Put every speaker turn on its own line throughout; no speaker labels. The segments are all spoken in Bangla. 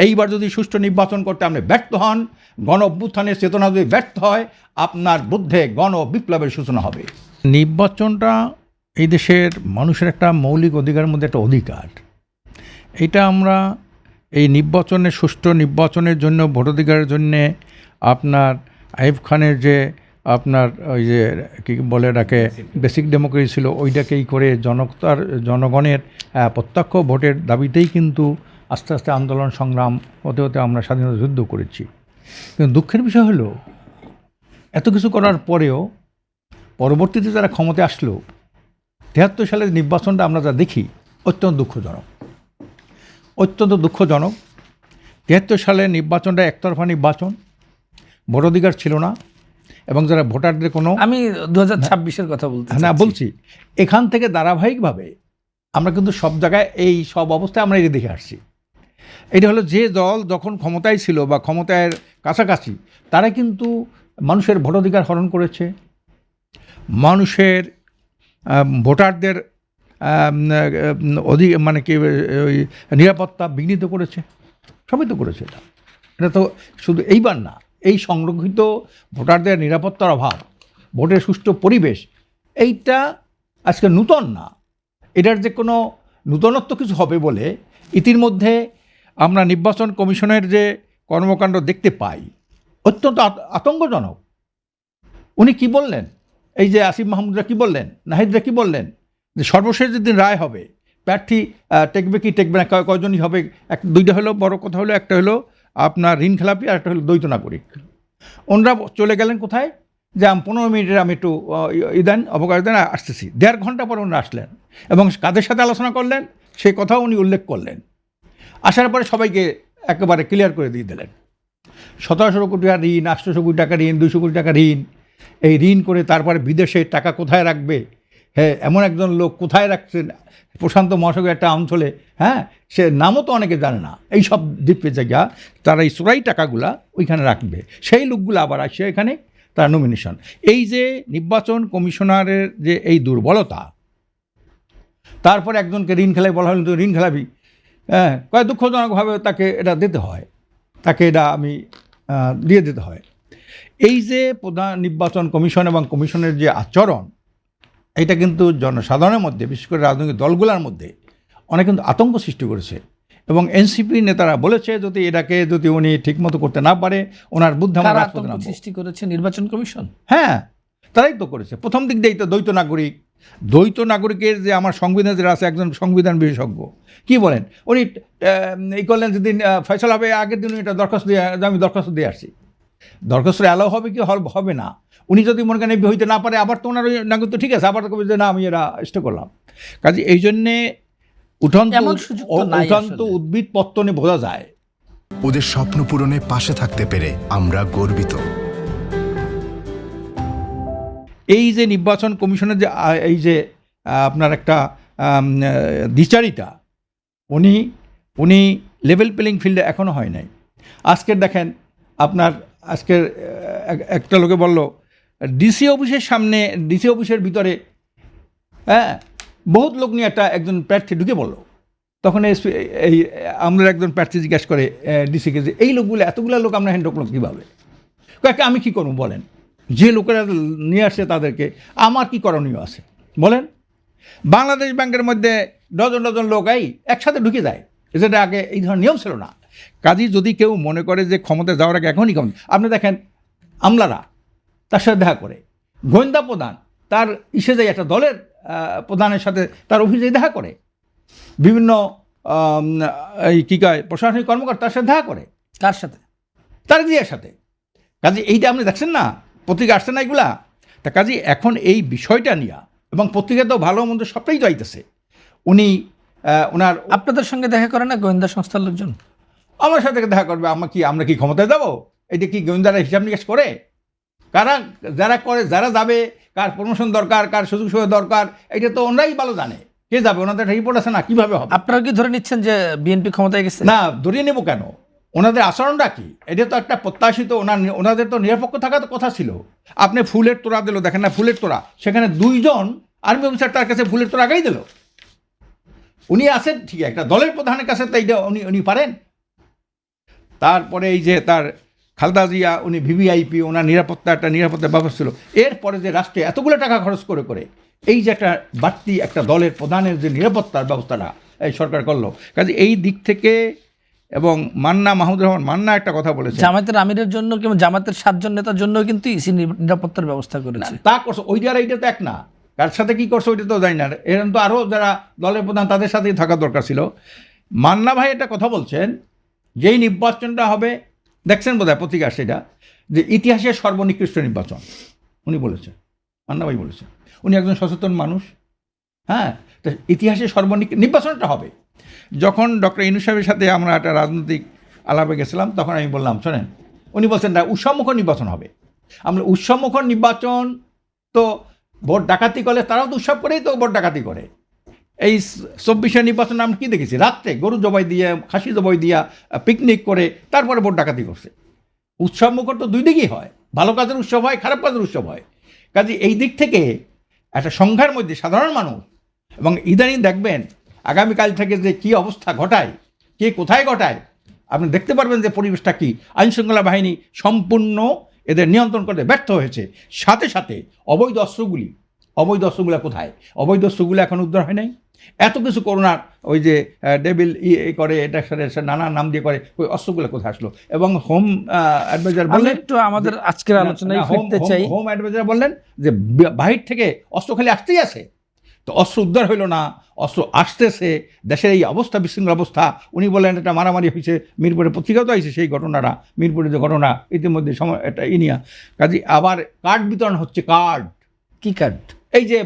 এইবার যদি সুষ্ঠু নির্বাচন করতে আপনি ব্যর্থ হন, গণ অভ্যুত্থানের চেতনা যদি ব্যর্থ হয়, আপনার বুদ্ধে গণ বিপ্লবের সূচনা হবে। নির্বাচনটা এই দেশের মানুষের একটা মৌলিক অধিকারের মধ্যে একটা অধিকার। এটা আমরা এই নির্বাচনের সুষ্ঠু নির্বাচনের জন্য ভোটাধিকারের জন্যে আপনার আইয়ুব খানের যে আপনার ওই যে কী বলে এটাকে বেসিক ডেমোক্রেসি ছিল, ওইটাকেই করে জনগণের প্রত্যক্ষ ভোটের দাবিতেই কিন্তু আস্তে আস্তে আন্দোলন সংগ্রাম হতে হতে আমরা স্বাধীনতা যুদ্ধ করেছি। কিন্তু দুঃখের বিষয় হলো এত কিছু করার পরেও পরবর্তীতে যারা ক্ষমতায় আসলো 73 সালের নির্বাচনটা আমরা যা দেখি অত্যন্ত দুঃখজনক। 73 সালের নির্বাচনটা একতরফা নির্বাচন, ভোটাধিকার ছিল না, এবং যারা ভোটারদের কোনো,
আমি 2026-এর কথা
বলছি এখান থেকে ধারাবাহিকভাবে আমরা কিন্তু সব জায়গায় এই সব অবস্থায় আমরা এটা দেখে আসছি। এটা হলো যে দল যখন ক্ষমতায় ছিল বা ক্ষমতার কাছাকাছি তারা কিন্তু মানুষের ভোটাধিকার হরণ করেছে, মানুষের ভোটারদের মানে কি ওই নিরাপত্তা বিঘ্নিত করেছে, সবই তো করেছে। এটা তো শুধু এইবার না, এই সংরক্ষিত ভোটারদের নিরাপত্তার অভাব, ভোটের সুষ্ঠু পরিবেশ, এইটা আজকে নূতন না। এটার যে কোনো নূতনত্ব কিছু হবে বলে ইতিমধ্যে আমরা নির্বাচন কমিশনের যে কর্মকাণ্ড দেখতে পাই অত্যন্ত আতঙ্কজনক। উনি কি বললেন, এই যে আসিফ মাহমুদরা কি বললেন, নাহিদরা কি বললেন, যে সর্বশেষ যেদিন রায় হবে প্রার্থী টেকবে কি টেকবে না, কয়জনই হবে, দুইটা হলো, বড় কথা হলো একটা হলো আপনার ঋণ খেলাপি আর একটা হলো দ্বৈত নাগরিক। ওনারা চলে গেলেন কোথায়, যে 15 মিনিটের আমি একটু দেন, অবকাশ দেন, আসতেছি। 1.5 ঘন্টা পর ওনারা আসলেন এবং কাদের সাথে আলোচনা করলেন সেই কথাও উনি উল্লেখ করলেন। আসার পরে সবাইকে একেবারে ক্লিয়ার করে দিয়ে দিলেন 1700 কোটি টাকা ঋণ, 800 কোটি টাকা ঋণ, 200 কোটি টাকা ঋণ। এই ঋণ করে তারপরে বিদেশে টাকা কোথায় রাখবে, হ্যাঁ, এমন একজন লোক কোথায় রাখছেন প্রশান্ত মহাসাগরের একটা অঞ্চলে, হ্যাঁ, সে নামও তো অনেকে জানে না, এই সব দ্বীপের জায়গা তারা এই চোরাই টাকাগুলা ওইখানে রাখবে, সেই লোকগুলো আবার আসে এখানে তার নমিনেশন। এই যে নির্বাচন কমিশনারের যে এই দুর্বলতা, তারপরে একজনকে ঋণ খেলাই বলা হলো, ঋণ খেলাবি, হ্যাঁ, কয় দুঃখজনকভাবে তাকে এটা দিতে হয়, তাকে এটা আমি দিয়ে দিতে হয়। এই যে প্রধান নির্বাচন কমিশন এবং কমিশনের যে আচরণ, এটা কিন্তু জনসাধারণের মধ্যে, বিশেষ করে রাজনৈতিক দলগুলোর মধ্যে অনেক কিন্তু আতঙ্ক সৃষ্টি করেছে। এবং এনসিপি নেতারা বলেছে যদি এটাকে যদি উনি ঠিকমতো করতে না পারে ওনার বুদ্ধি আমরা
আতঙ্ক সৃষ্টি করেছে নির্বাচন কমিশন।
হ্যাঁ, তারাই তো করেছে। প্রথম দিক দিয়েই তো দ্বৈত নাগরিকের যে আমার সংবিধান যেটা আছে, একজন সংবিধান বিশেষজ্ঞ কি বলেন, উনি এই করলেন যেদিন ফয়সালা হবে আগের দিন এটা দরখাস্ত দিয়ে, আমি দরখাস্ত দিয়ে আসছি, দরখাস্ত অ্যালাউ হবে কি হবে না। উনি যদি মনে করেন হইতে না পারে, আবার তো ওনার ওই নাগরিক তো ঠিক আছে, আবার কবে যে না আমি এরা স্টে করলাম। কাজে এই জন্যে উঠান্ত উদ্ভিদ পত্তনে বোঝা যায়।
ওদের স্বপ্ন পূরণে পাশে থাকতে পেরে আমরা গর্বিত।
এই যে নির্বাচন কমিশনের যে এই যে আপনার একটা দ্বিচারিতা, উনি লেভেল প্লেইং ফিল্ডে এখনও হয় নাই। আজকের দেখেন আপনার আজকের একটা লোকে বলল ডিসি অফিসের সামনে, ডিসি অফিসের ভিতরে, হ্যাঁ, বহুত লোক নিয়ে একজন প্রার্থী ঢুকে পড়লো। তখন এই আমরা একজন প্রার্থী জিজ্ঞাসা করে ডিসিকে যে এই লোকগুলো, এতগুলো লোক আমরা হ্যান্ড ঢুকলো কীভাবে? কয়েকটা আমি কী করবো বলেন, যে লোকেরা নিয়ে আসছে তাদেরকে আমার কি করণীয় আছে বলেন? বাংলাদেশ ব্যাংকের মধ্যে ডজন ডজন লোক একসাথে ঢুকে যায়, যেটা আগে এই ধরনের নিয়ম ছিল না। কাজেই যদি কেউ মনে করে যে ক্ষমতায় যাওয়ার আগে এখনই কম, আপনি দেখেন আমলারা তার সাথে দেখা করে, গোয়েন্দা প্রধান তার ইসে যায়, একটা দলের প্রধানের সাথে তার অফিসে দেখা করে, বিভিন্ন এই কী কয় প্রশাসনিক কর্মকর্তার সাথে দেখা করে,
কার সাথে?
তার দিয়ার সাথে। কাজে এইটা আপনি দেখছেন না, পত্রিকা আসছে না এগুলা। তা কাজে এখন এই বিষয়টা নিয়ে, এবং পত্রিকা তো ভালো মন্দ সবটাই তো আইতেছে, উনি ওনার
আপনাদের সঙ্গে দেখা করে না গোয়েন্দা সংস্থার লোকজন?
আমার সাথে দেখা করবে, আমরা কি ক্ষমতায় যাবো? এটা কি গোয়েন্দারা হিসাব নিকাশ করে? যারা করে, যারা যাবে, কার প্রমোশন দরকার, কার সুযোগ সুবিধা দরকার, এটা তো ওনারাই ভালো জানে কে যাবে। ওনাদের একটা রিপোর্ট আছে না, কীভাবে হবে?
আপনারা কি ধরে নিচ্ছেন যে বিএনপি ক্ষমতায় গেছে?
না, ধরিয়ে নেব কেন? ওনাদের আচরণটা কি? এটা তো একটা প্রত্যাশিত, ওনাদের তো নিরপেক্ষ থাকার কথা ছিল। আপনি ফুলের তোড়া দিল, দেখেন না ফুলের তোড়া, সেখানে 2 জন আর্মি অফিসার তার কাছে ফুলের তোড়া আগাই দিল। উনি আছেন ঠিক একটা দলের প্রধানের কাছে, তো এইটা উনি পারেন? তারপরে এই যে তার খালেদা জিয়া, উনি ভিভিআইপি, ওনার একটা নিরাপত্তার ব্যবস্থা ছিল। এরপরে যে রাষ্ট্রে এতগুলো টাকা খরচ করে এই যে একটা বাড়তি একটা দলের প্রধানের যে নিরাপত্তার ব্যবস্থাটা এই সরকার করলো, কাজে এই দিক থেকে। এবং মাহমুদুর রহমান মান্না একটা কথা বলেছে,
জামায়াতের আমিরের জন্য কিংবা জামায়াতের 7 জন নেতার জন্য কিন্তু ইসি নিরাপত্তার ব্যবস্থা করেছে।
তা করছে ওইটা আর এইটা তো এক না, কার সাথে কি করছে ওইটা তো জানি না। এরকম তো আরও যারা দলের প্রধান তাদের সাথেই থাকা দরকার ছিল। মান্না ভাই একটা কথা বলছেন, যেই নির্বাচনটা হবে, দেখছেন বোধহয় পত্রিকা সেটা, যে ইতিহাসের সর্বনিকৃষ্ট নির্বাচন উনি বলেছেন, মান্না ভাই বলেছেন। উনি একজন সচেতন মানুষ। হ্যাঁ, তো ইতিহাসের নির্বাচনটা হবে। যখন ডক্টর ইউনূস সাহেবের সাথে আমরা একটা রাজনৈতিক আলাপে গেছিলাম, তখন আমি বললাম শোনেন, উনি বলছেন না উৎসবমুখর নির্বাচন হবে। আমরা উৎসবমুখর নির্বাচন তো ভোট ডাকাতি করলে তারাও তো উৎসব করেই তো ভোট ডাকাতি করে। এই 24-এর নির্বাচন আমরা কী দেখেছি, রাত্রে গরু জবাই দিয়ে, খাসি জবাই দিয়া, পিকনিক করে তারপরে ভোট ডাকাতি করছে। উৎসবমুখর তো দুই দিকেই হয়, ভালো কাজের উৎসব হয়, খারাপ কাজের উৎসব হয়। কাজে এই দিক থেকে একটা সংখ্যার মধ্যে সাধারণ মানুষ, এবং ইদানিং দেখবেন আগামীকাল থেকে যে কী অবস্থা ঘটায়, কে কোথায় ঘটায়, আপনি দেখতে পারবেন যে পরিবেশটা কী। আইনশৃঙ্খলা বাহিনী সম্পূর্ণ এদের নিয়ন্ত্রণ করতে ব্যর্থ হয়েছে। সাথে সাথে অবৈধ অস্ত্রগুলো কোথায়? অবৈধ অস্ত্রগুলো এখন উদ্ধার হয় নাই। এত কিছু করোনার ওই যে ডেবিল করে, এটা নানা নাম দিয়ে করে, ওই অস্ত্রগুলো কোথায় আসলো? এবং হোম অ্যাডভাইজার বললেন,
একটু আমাদের আজকের আলোচনায় ফিরতে চাই।
হোম অ্যাডভাইজার বললেন যে বাহির থেকে অস্ত্র খালি আসতেই আছে, তো অস্ত্র উদ্ধার হইল না, অস্ত্র আসতেছে। দেশের এই অবস্থা, বিশৃঙ্খল অবস্থা। উনি বলেন এটা মারামারি হয়েছে, মিরপুরে পত্রিকাও তো আইছে সেই ঘটনাটা, মিরপুরে যে ঘটনা ইতিমধ্যে সময় এটা ইনিয়া। কাজে আবার কার্ড বিতরণ হচ্ছে। কার্ড,
কি কার্ড?
এই যে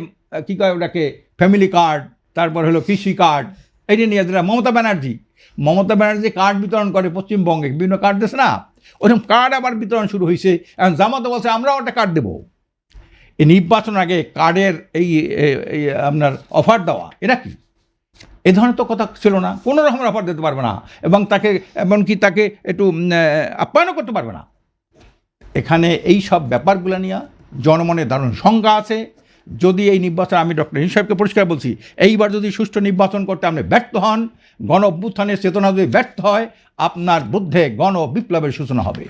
কী কয় ওটাকে, ফ্যামিলি কার্ড, তারপর হলো কৃষি কার্ড, এই যে নিয়ে যেটা মমতা ব্যানার্জি কার্ড বিতরণ করে পশ্চিমবঙ্গে, বিভিন্ন কার্ড দিয়েছে না, ওরকম কার্ড আবার বিতরণ শুরু হয়েছে। এখন জামাতে বলছে আমরাও একটা কার্ড দেবো। এই নির্বাচন আগে কার্ডের এই আপনার অফার দেওয়া, এটা কি? এ ধরনের তো কথা ছিল না। কোনো রকমের অফার দিতে পারবে না, এবং এমনকি তাকে একটু আপ্যায়নও করতে পারবে না। এখানে এই সব ব্যাপারগুলো নিয়ে জনমনে দারুণ শঙ্কা আছে। যদি এই নির্বাচন, আমি ডক্টর ইউনূস সাহেবকে পরিষ্কার বলছি, এইবার যদি সুষ্ঠু নির্বাচন করতে আপনি ব্যর্থ হন, গণ অভ্যুত্থানের চেতনা যদি ব্যর্থ হয়, আপনার বুদ্ধে গণ বিপ্লবের সূচনা হবে।